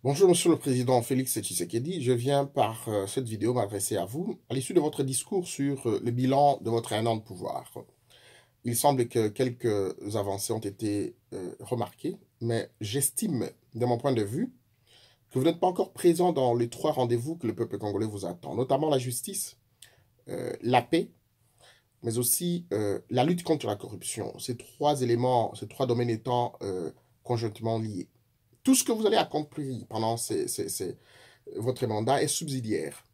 Bonjour Monsieur le Président Félix Tshisekedi, je viens par cette vidéo m'adresser à vous à l'issue de votre discours sur le bilan de votre 1 an de pouvoir. Il semble que quelques avancées ont été remarquées, mais j'estime, de mon point de vue, que vous n'êtes pas encore présent dans les 3 rendez-vous que le peuple congolais vous attend, notamment la justice, la paix, mais aussi la lutte contre la corruption. Ces 3 éléments, ces 3 domaines étant conjointement liés. Tout ce que vous allez accomplir pendant votre mandat est subsidiaire.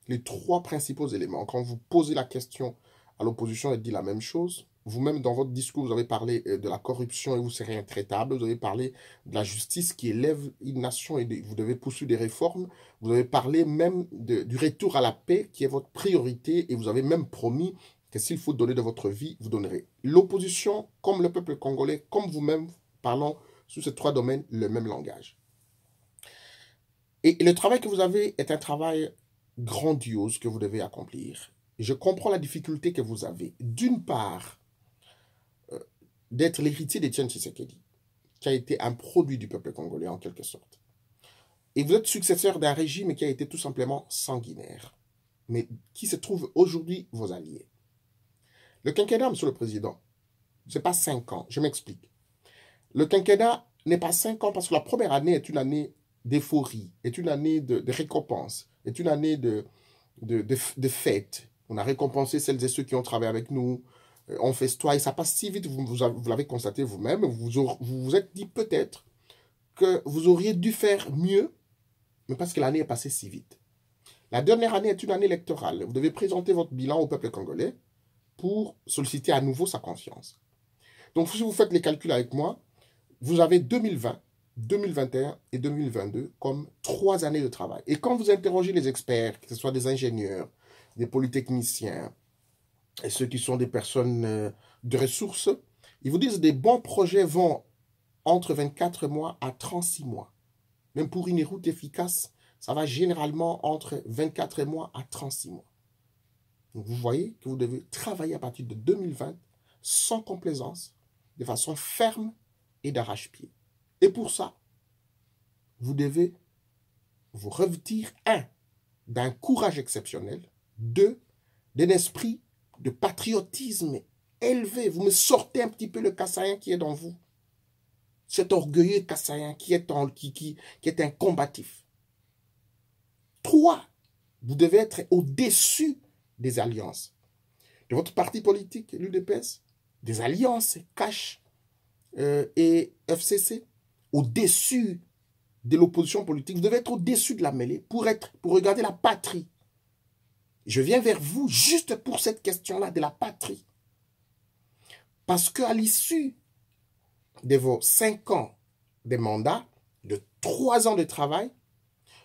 Les 3 principaux éléments, quand vous posez la question à l'opposition, elle dit la même chose. Vous-même, dans votre discours, vous avez parlé de la corruption et vous serez intraitable. Vous avez parlé de la justice qui élève une nation et vous devez poursuivre des réformes. Vous avez parlé même du retour à la paix qui est votre priorité et vous avez même promis que s'il faut donner de votre vie, vous donnerez. L'opposition, comme le peuple congolais, comme vous-même, parlons sur ces 3 domaines le même langage. Et le travail que vous avez est un travail grandiose que vous devez accomplir. Je comprends la difficulté que vous avez. D'une part, d'être l'héritier d'Etienne Tshisekedi, qui a été un produit du peuple congolais en quelque sorte. Et vous êtes successeur d'un régime qui a été tout simplement sanguinaire, mais qui se trouve aujourd'hui vos alliés. Le quinquennat, Monsieur le Président, ce n'est pas 5 ans, je m'explique. Le quinquennat n'est pas 5 ans parce que la première année est une année d'euphorie, est une année de récompense, est une année de fête. On a récompensé celles et ceux qui ont travaillé avec nous, on festoie et ça passe si vite, vous l'avez constaté vous-même, vous vous êtes dit peut-être que vous auriez dû faire mieux, mais parce que l'année est passée si vite. La dernière année est une année électorale. Vous devez présenter votre bilan au peuple congolais pour solliciter à nouveau sa confiance. Donc si vous faites les calculs avec moi, vous avez 2020, 2021 et 2022 comme 3 années de travail. Et quand vous interrogez les experts, que ce soit des ingénieurs, des polytechniciens, et ceux qui sont des personnes de ressources, ils vous disent que des bons projets vont entre 24 mois à 36 mois. Même pour une route efficace, ça va généralement entre 24 mois à 36 mois. Donc vous voyez que vous devez travailler à partir de 2020 sans complaisance, de façon ferme et d'arrache-pied. Et pour ça, vous devez vous revêtir, 1, d'un courage exceptionnel, 2, d'un esprit de patriotisme élevé. Vous me sortez un petit peu le Kassaïen qui est dans vous. Cet orgueilleux Kassaïen qui est un combatif. 3, vous devez être au-dessus des alliances. De votre parti politique, l'UDPS, des alliances cash et FCC, au-dessus de l'opposition politique. Vous devez être au-dessus de la mêlée pour regarder la patrie. Je viens vers vous juste pour cette question-là de la patrie. Parce qu'à l'issue de vos 5 ans de mandat, de 3 ans de travail,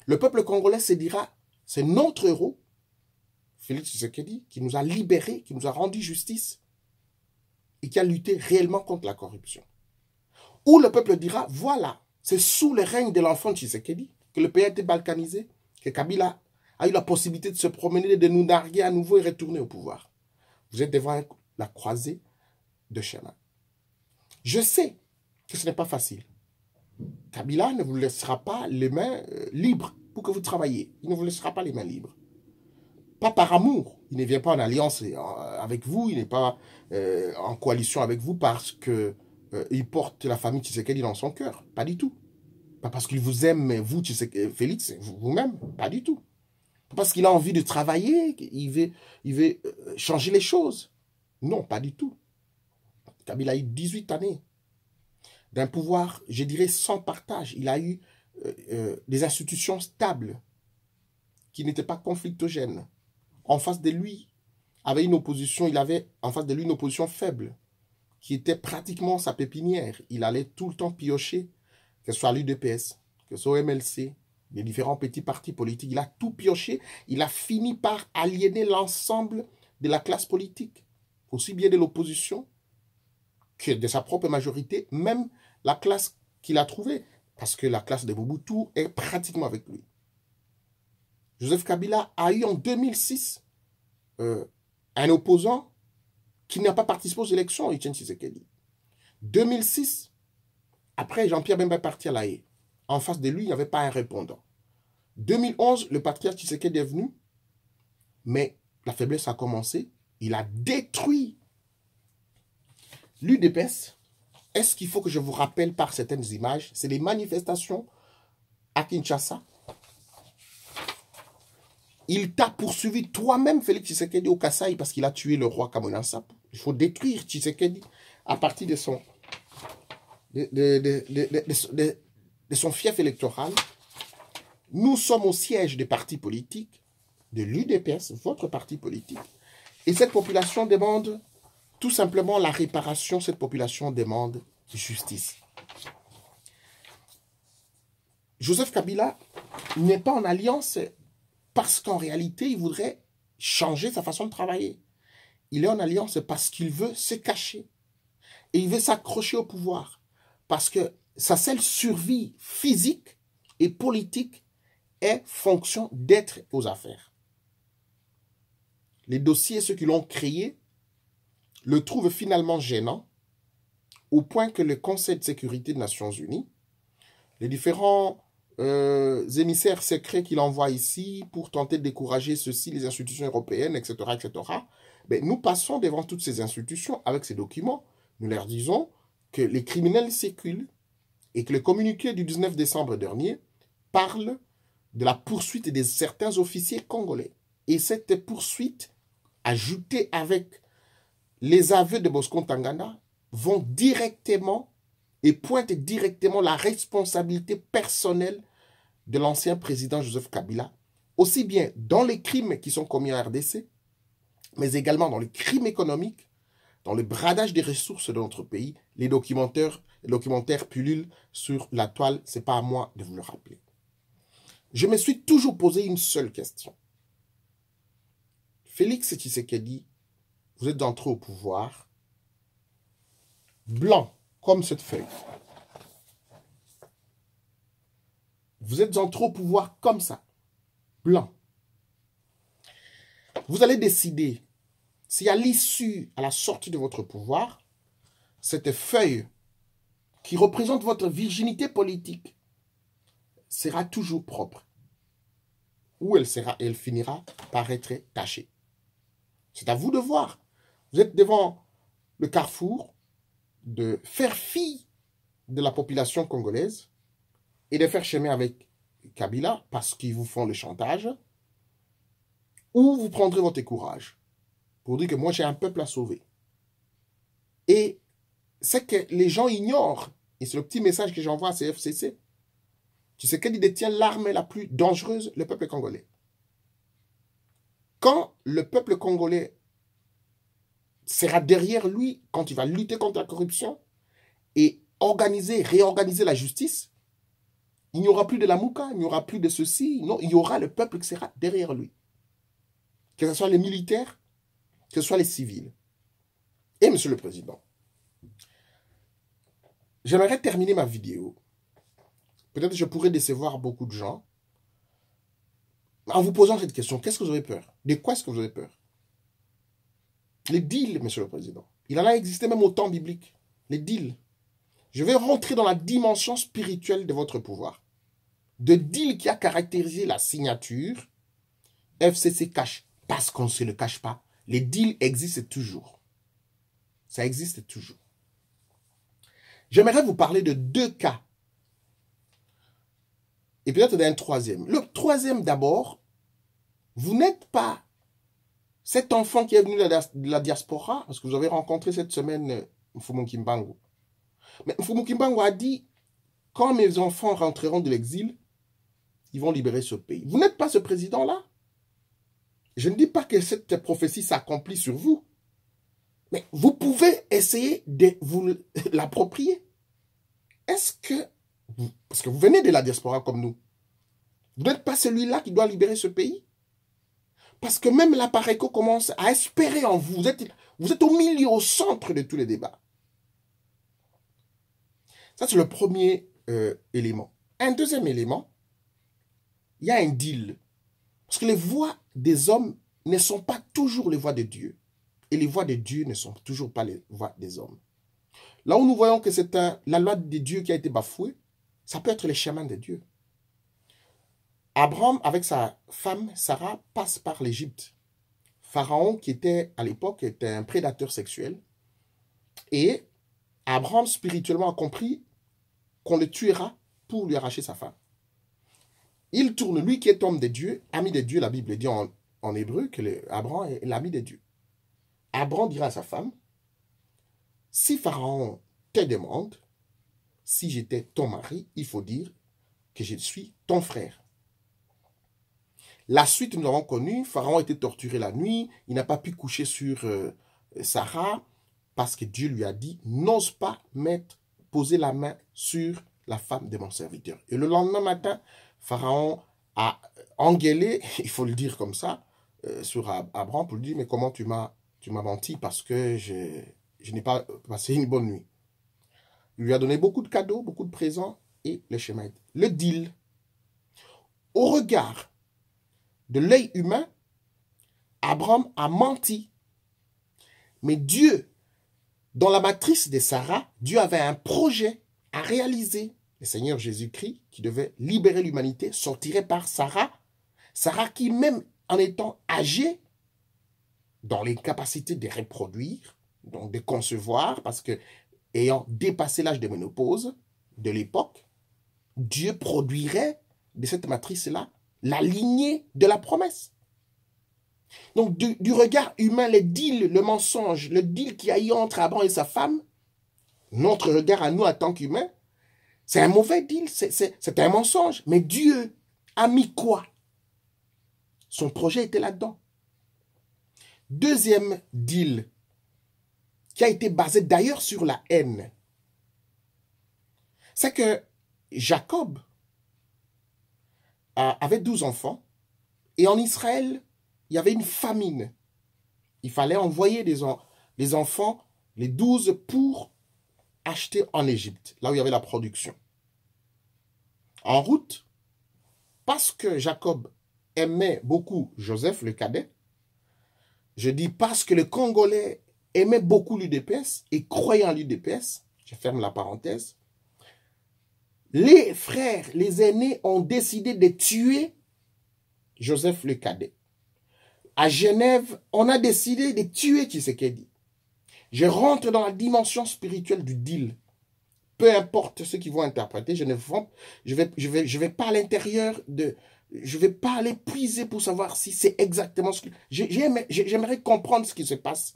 le peuple congolais se dira, c'est notre héros, Félix Tshisekedi, qui nous a libérés, qui nous a rendu justice et qui a lutté réellement contre la corruption. Ou le peuple dira, voilà, c'est sous le règne de l'enfant Tshisekedi que le pays a été balkanisé, que Kabila a eu la possibilité de se promener, de nous narguer à nouveau et retourner au pouvoir. Vous êtes devant la croisée de chemin. Je sais que ce n'est pas facile. Kabila ne vous laissera pas les mains libres pour que vous travailliez. Il ne vous laissera pas les mains libres. Pas par amour. Il ne vient pas en alliance avec vous, il n'est pas en coalition avec vous parce que il porte la famille Tshisekedi dans son cœur. Pas du tout. Pas parce qu'il vous aime, vous, Félix, vous-même. Pas du tout. Pas parce qu'il a envie de travailler, il veut changer les choses. Non, pas du tout. Kabila a eu 18 années d'un pouvoir, je dirais, sans partage. Il a eu des institutions stables qui n'étaient pas conflictogènes. En face de lui, avait une opposition, il avait en face de lui une opposition faible, qui était pratiquement sa pépinière. Il allait tout le temps piocher, que ce soit l'UDPS, que ce soit au MLC, les différents petits partis politiques. Il a tout pioché. Il a fini par aliéner l'ensemble de la classe politique, aussi bien de l'opposition que de sa propre majorité, même la classe qu'il a trouvée, parce que la classe de Mobutu est pratiquement avec lui. Joseph Kabila a eu en 2006 un opposant qui n'a pas participé aux élections, Etienne Tshisekedi. 2006, après Jean-Pierre Bemba est parti à La Haye. en face de lui, il n'y avait pas un répondant. 2011, le patriarche Tshisekedi est venu, mais la faiblesse a commencé. Il a détruit l'UDPS. Est-ce qu'il faut que je vous rappelle par certaines images? C'est les manifestations à Kinshasa. Il t'a poursuivi toi-même, Félix Tshisekedi, au Kasaï, parce qu'il a tué le roi Kamona Nsapu. Il faut détruire Tshisekedi à partir de son, de son fief électoral. Nous sommes au siège des partis politiques, de l'UDPS, votre parti politique. Et cette population demande tout simplement la réparation. Cette population demande justice. Joseph Kabila n'est pas en alliance parce qu'en réalité, il voudrait changer sa façon de travailler. Il est en alliance parce qu'il veut se cacher. Et il veut s'accrocher au pouvoir. Parce que sa seule survie physique et politique est fonction d'être aux affaires. Les dossiers, ceux qui l'ont créé, le trouvent finalement gênant, au point que le Conseil de sécurité des Nations Unies, les différents émissaires secrets qu'il envoie ici pour tenter de décourager ceci, les institutions européennes, etc., etc., ben, nous passons devant toutes ces institutions avec ces documents. Nous leur disons que les criminels circulent et que le communiqué du 19 décembre dernier parle de la poursuite de certains officiers congolais. Et cette poursuite, ajoutée avec les aveux de Bosco Ntaganda, vont directement et pointent directement la responsabilité personnelle de l'ancien président Joseph Kabila, aussi bien dans les crimes qui sont commis en RDC, mais également dans les crimes économiques, dans le bradage des ressources de notre pays. Les documentaires pullulent sur la toile, ce n'est pas à moi de vous le rappeler. Je me suis toujours posé une seule question. Félix Tshisekedi, vous êtes entré au pouvoir, blanc comme cette feuille. Vous êtes entré au pouvoir comme ça, blanc. Vous allez décider si à l'issue, à la sortie de votre pouvoir, cette feuille qui représente votre virginité politique sera toujours propre ou elle finira par être tachée. C'est à vous de voir. Vous êtes devant le carrefour de faire fi de la population congolaise et de faire chemin avec Kabila parce qu'ils vous font le chantage, ou vous prendrez votre courage pour dire que moi j'ai un peuple à sauver. Et c'est que les gens ignorent, et c'est le petit message que j'envoie à CFCC, tu sais qu'il détient l'arme la plus dangereuse, le peuple congolais. Quand le peuple congolais sera derrière lui, quand il va lutter contre la corruption et réorganiser la justice, il n'y aura plus de la mouka, il n'y aura plus de ceci, non, il y aura le peuple qui sera derrière lui. Que ce soit les militaires, que ce soit les civils. Et Monsieur le Président, j'aimerais terminer ma vidéo. Peut-être que je pourrais décevoir beaucoup de gens en vous posant cette question. Qu'est-ce que vous avez peur? De quoi est-ce que vous avez peur? Les deals, Monsieur le Président. Il en a existé même au temps biblique. Les deals. Je vais rentrer dans la dimension spirituelle de votre pouvoir. De deal qui a caractérisé la signature, FCC cache. Parce qu'on ne se le cache pas. Les deals existent toujours. Ça existe toujours. J'aimerais vous parler de 2 cas. Et peut-être d'un troisième. Le troisième d'abord, vous n'êtes pas cet enfant qui est venu de la diaspora, parce que vous avez rencontré cette semaine Mfumu Kimbangu. Mais Mfumu Kimbangu a dit, quand mes enfants rentreront de l'exil, ils vont libérer ce pays. Vous n'êtes pas ce président-là. Je ne dis pas que cette prophétie s'accomplit sur vous, mais vous pouvez essayer de vous l'approprier. Est-ce que, parce que vous venez de la diaspora comme nous, vous n'êtes pas celui-là qui doit libérer ce pays? Parce que même la Pareco commence à espérer en vous. Vous êtes au milieu, au centre de tous les débats. Ça, c'est le premier élément. Un deuxième élément, il y a un deal. Parce que les voix des hommes ne sont pas toujours les voix de Dieu. Et les voix de Dieu ne sont toujours pas les voix des hommes. Là où nous voyons que c'est la loi de Dieu qui a été bafouée, Ça peut être les chemins de Dieu. Abraham, avec sa femme Sarah, passe par l'Égypte. Pharaon, qui était à l'époque, était un prédateur sexuel. Et Abraham, spirituellement, a compris qu'on le tuera pour lui arracher sa femme. Il tourne, lui qui est homme de Dieu, ami de Dieu, la Bible dit en hébreu que Abraham est l'ami de Dieu. Abraham dira à sa femme, si Pharaon te demande, si j'étais ton mari, il faut dire que je suis ton frère. La suite, nous avons connu, Pharaon a été torturé la nuit, il n'a pas pu coucher sur Sarah, parce que Dieu lui a dit, n'ose pas poser la main sur la femme de mon serviteur. Et le lendemain matin, Pharaon a engueulé, il faut le dire comme ça, sur Abraham pour lui dire, mais comment tu m'as menti parce que je n'ai pas passé une bonne nuit. Il lui a donné beaucoup de cadeaux, beaucoup de présents et le chemin. Le deal. Au regard de l'œil humain, Abraham a menti. Mais Dieu, dans la matrice de Sarah, Dieu avait un projet à réaliser. Le Seigneur Jésus-Christ, qui devait libérer l'humanité, sortirait par Sarah. Sarah qui, même en étant âgée, dans les capacités de reproduire, donc de concevoir, parce que ayant dépassé l'âge de ménopause de l'époque, Dieu produirait de cette matrice-là la lignée de la promesse. Donc, du regard humain, le deal, le mensonge, le deal qu'il y a eu entre Abraham et sa femme, notre regard à nous en tant qu'humains, c'est un mauvais deal, c'est un mensonge. Mais Dieu a mis quoi? Son projet était là-dedans. Deuxième deal, qui a été basé d'ailleurs sur la haine, c'est que Jacob avait 12 enfants, et en Israël, il y avait une famine. Il fallait envoyer les enfants, les 12, pour acheter en Égypte, là où il y avait la production. En route, parce que Jacob aimait beaucoup Joseph, le cadet, je dis parce que le Congolais aimait beaucoup l'UDPS et croyait en l'UDPS, je ferme la parenthèse, les frères, les aînés ont décidé de tuer Joseph le cadet. À Genève, on a décidé de tuer Tshisekedi. Je rentre dans la dimension spirituelle du deal. Peu importe ce qu'ils vont interpréter, je vais pas à l'intérieur de... Je vais pas aller puiser pour savoir si c'est exactement ce que... J'aimerais comprendre ce qui se passe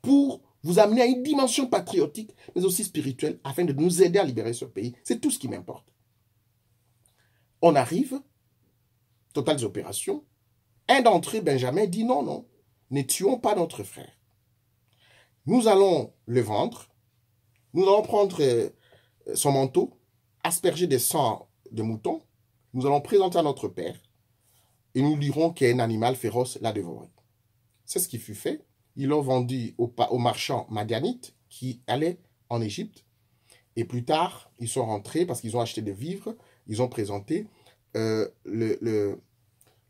pour vous amener à une dimension patriotique, mais aussi spirituelle, afin de nous aider à libérer ce pays. C'est tout ce qui m'importe. On arrive, totales opérations. Un d'entre eux, Benjamin, dit non, non, ne tuons pas notre frère. Nous allons le vendre, nous allons prendre son manteau, asperger des sang de mouton, nous allons présenter à notre père et nous dirons qu'un animal féroce l'a dévoré. C'est ce qui fut fait. Ils l'ont vendu aux marchands madianites qui allaient en Égypte. Et plus tard, ils sont rentrés parce qu'ils ont acheté des vivres. Ils ont présenté le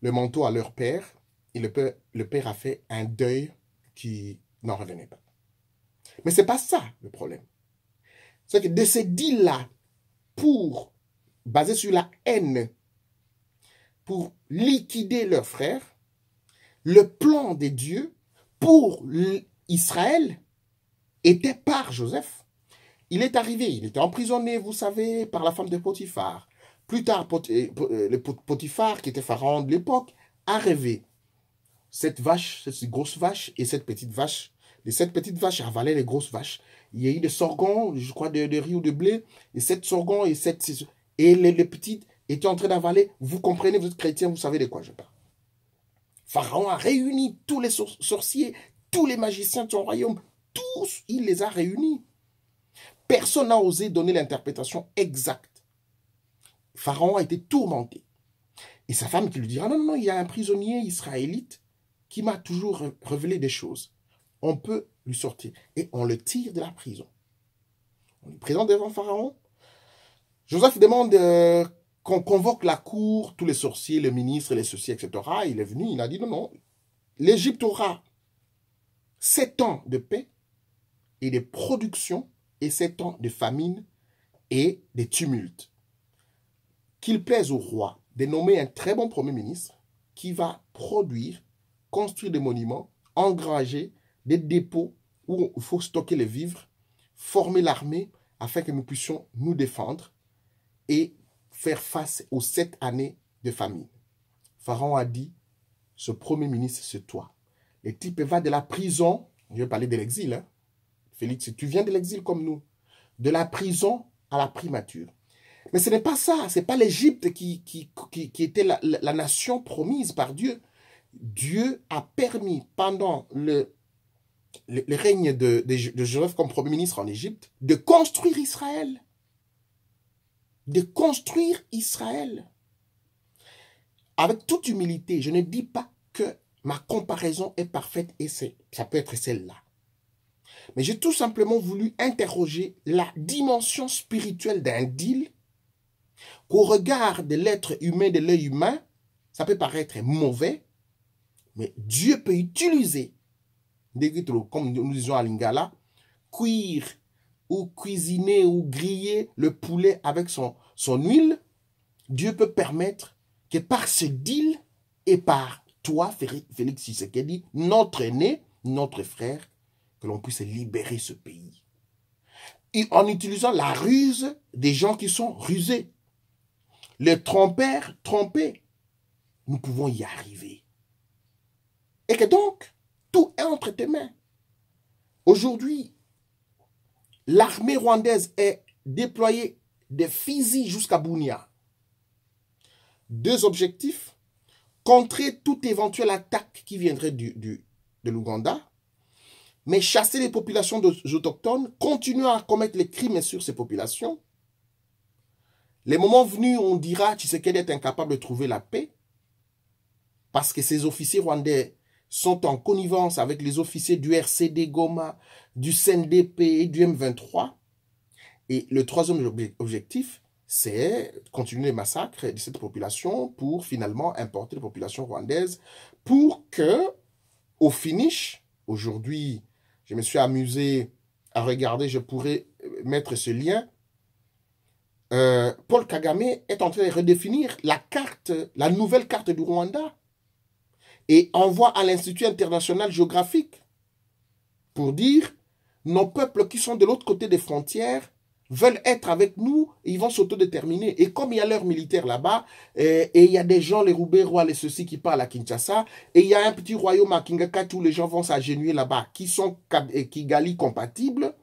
manteau à leur père. Et le père a fait un deuil qui n'en revenait pas. Mais ce n'est pas ça le problème. C'est que de ces deals-là, basés sur la haine, pour liquider leurs frères, le plan de Dieu pour Israël était par Joseph. Il est arrivé, il était emprisonné, vous savez, par la femme de Potiphar. Plus tard, le Potiphar, qui était pharaon de l'époque, a rêvé cette vache, cette grosse vache et cette petite vache. Les 7 petites vaches avalaient les grosses vaches. Il y a eu des sorghons, je crois, de riz ou de blé, et 7 sorghons et les petites étaient en train d'avaler. Vous comprenez, vous êtes chrétien, vous savez de quoi je parle. Pharaon a réuni tous les sorciers, tous les magiciens de son royaume, tous, il les a réunis. Personne n'a osé donner l'interprétation exacte. Pharaon a été tourmenté. Et sa femme qui lui dira, non, non, il y a un prisonnier israélite qui m'a toujours révélé des choses. On peut lui sortir. Et on le tire de la prison. On le présente devant Pharaon. Joseph demande qu'on convoque la cour, tous les sorciers, les ministres, les ceci, etc. Il est venu, il a dit non, non. L'Égypte aura 7 ans de paix et de production et 7 ans de famine et de tumultes. qu'il plaise au roi de nommer un très bon premier ministre qui va produire, construire des monuments, engranger des dépôts où il faut stocker les vivres, former l'armée afin que nous puissions nous défendre et faire face aux 7 années de famine. Pharaon a dit, ce premier ministre, c'est toi. Le type va de la prison, je vais parler de l'exil, hein. Félix, tu viens de l'exil comme nous, de la prison à la primature. Mais ce n'est pas ça, ce n'est pas l'Égypte qui était la nation promise par Dieu. Dieu a permis pendant le règne de Joseph comme premier ministre en Égypte de construire Israël. De construire Israël. Avec toute humilité, je ne dis pas que ma comparaison est parfaite et ça peut être celle-là. Mais j'ai tout simplement voulu interroger la dimension spirituelle d'un deal qu'au regard de l'être humain, de l'œil humain, ça peut paraître mauvais, mais Dieu peut utiliser, comme nous disons à Lingala, cuire ou cuisiner ou griller le poulet avec son huile. Dieu peut permettre que par ce deal et par toi, Félix Tshisekedi, notre aîné, notre frère, que l'on puisse libérer ce pays. Et en utilisant la ruse des gens qui sont rusés. Les trompeurs trompés. Nous pouvons y arriver. Et que donc, tout est entre tes mains. Aujourd'hui, l'armée rwandaise est déployée de Fizi jusqu'à Bunia. 2 objectifs. Contrer toute éventuelle attaque qui viendrait de l'Ouganda, mais chasser les populations autochtones, continuer à commettre les crimes sur ces populations. Les moments venus, on dira Tshisekedi est incapable de trouver la paix parce que ces officiers rwandais sont en connivence avec les officiers du RCD Goma, du CNDP et du M23. Et le 3e objectif, c'est continuer les massacres de cette population pour finalement importer les populations rwandaises pour que, au finish, aujourd'hui, je me suis amusé à regarder, je pourrais mettre ce lien. Paul Kagame est en train de redéfinir la nouvelle carte du Rwanda et envoie à l'Institut international géographique pour dire nos peuples qui sont de l'autre côté des frontières veulent être avec nous et ils vont s'autodéterminer. Et comme il y a l'heure militaire là-bas, et il y a des gens, les Roubaix-Rois, les ceux-ci qui parlent à Kinshasa, et il y a un petit royaume à Kingakati où les gens vont s'agenouiller là-bas, qui sont Kigali compatibles,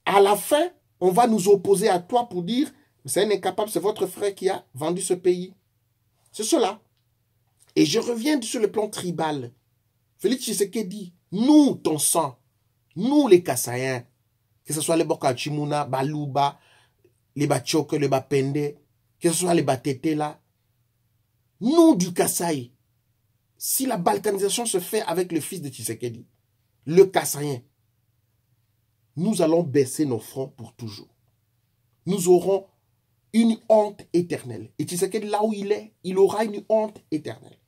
à la fin, on va nous opposer à toi pour dire, c'est un incapable, c'est votre frère qui a vendu ce pays. C'est cela. Et je reviens sur le plan tribal. Félix Tshisekedi, nous, ton sang, nous les Kassaïens, que ce soit les Bokachimuna, Baluba, les Bachok, les Bapende, que ce soit les Batete là, nous du Kasaï, si la balkanisation se fait avec le fils de Tshisekedi, le Kassaïen, nous allons baisser nos fronts pour toujours. Nous aurons une honte éternelle. Et Tshisekedi, là où il est, il aura une honte éternelle.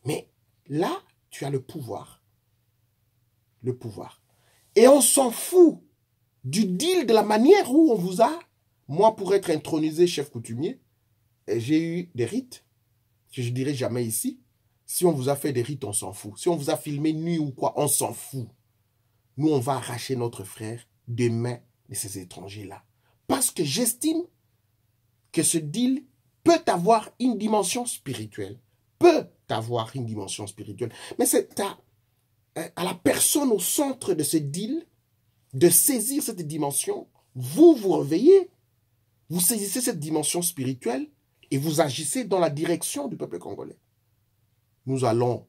Mais là, tu as le pouvoir. Le pouvoir. Et on s'en fout du deal, de la manière où on vous a. Moi, pour être intronisé chef coutumier, j'ai eu des rites que je ne dirai jamais ici. Si on vous a fait des rites, on s'en fout. Si on vous a filmé nu ou quoi, on s'en fout. Nous, on va arracher notre frère des mains de ces étrangers-là. Parce que j'estime que ce deal peut avoir une dimension spirituelle. Peut avoir une dimension spirituelle. Mais c'est à la personne au centre de ce deal de saisir cette dimension. Vous vous réveillez, vous saisissez cette dimension spirituelle et vous agissez dans la direction du peuple congolais. Nous allons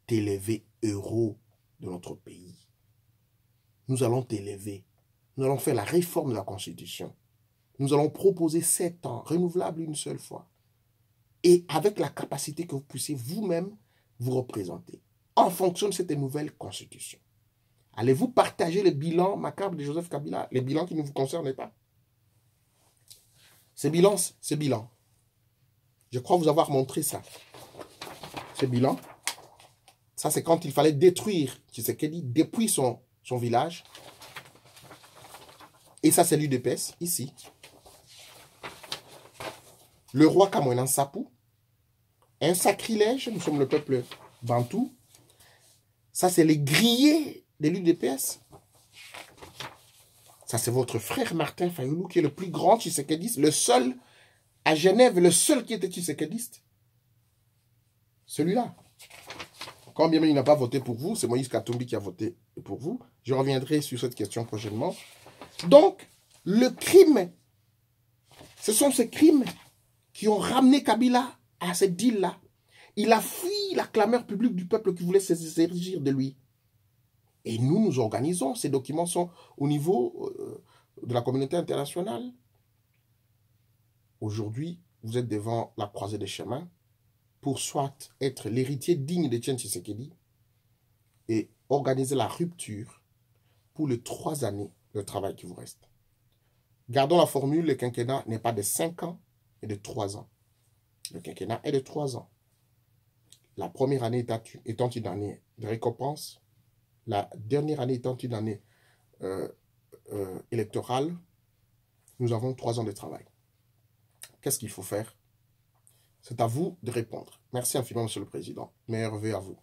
t'élever héros de notre pays. Nous allons t'élever. Nous allons faire la réforme de la Constitution. Nous allons proposer 7 ans, renouvelables une seule fois. Et avec la capacité que vous puissiez vous-même vous représenter en fonction de cette nouvelle Constitution. Allez-vous partager le bilan macabre de Joseph Kabila, les bilans qui ne vous concernent pas? Ce bilan, je crois vous avoir montré ça. Ce bilan, ça c'est quand il fallait détruire Tshisekedi depuis son village. Et ça c'est l'UDPS, ici. le roi Kamwenan Sapou, un sacrilège, nous sommes le peuple bantou. Ça, c'est les grillés de l'UDPS. Ça, c'est votre frère Martin Fayoulou, qui est le plus grand tshisekèdiste, le seul à Genève, le seul qui était tshisekèdiste. Celui-là. Quand bien même il n'a pas voté pour vous, c'est Moïse Katumbi qui a voté pour vous. Je reviendrai sur cette question prochainement. Donc, le crime, ce sont ces crimes qui ont ramené Kabila à cette deal-là. Il a fui la clameur publique du peuple qui voulait s'érigir de lui. Et nous, nous organisons. Ces documents sont au niveau de la communauté internationale. Aujourd'hui, vous êtes devant la croisée des chemins pour soit être l'héritier digne de Etienne Tshisekedi et organiser la rupture pour les 3 années de travail qui vous reste. Gardons la formule, le quinquennat n'est pas de 5 ans, mais de 3 ans. Le quinquennat est de 3 ans. La première année étant une année de récompense, la dernière année étant une année électorale, nous avons 3 ans de travail. Qu'est-ce qu'il faut faire? C'est à vous de répondre. Merci infiniment, Monsieur le Président. Meilleurs vœux à vous.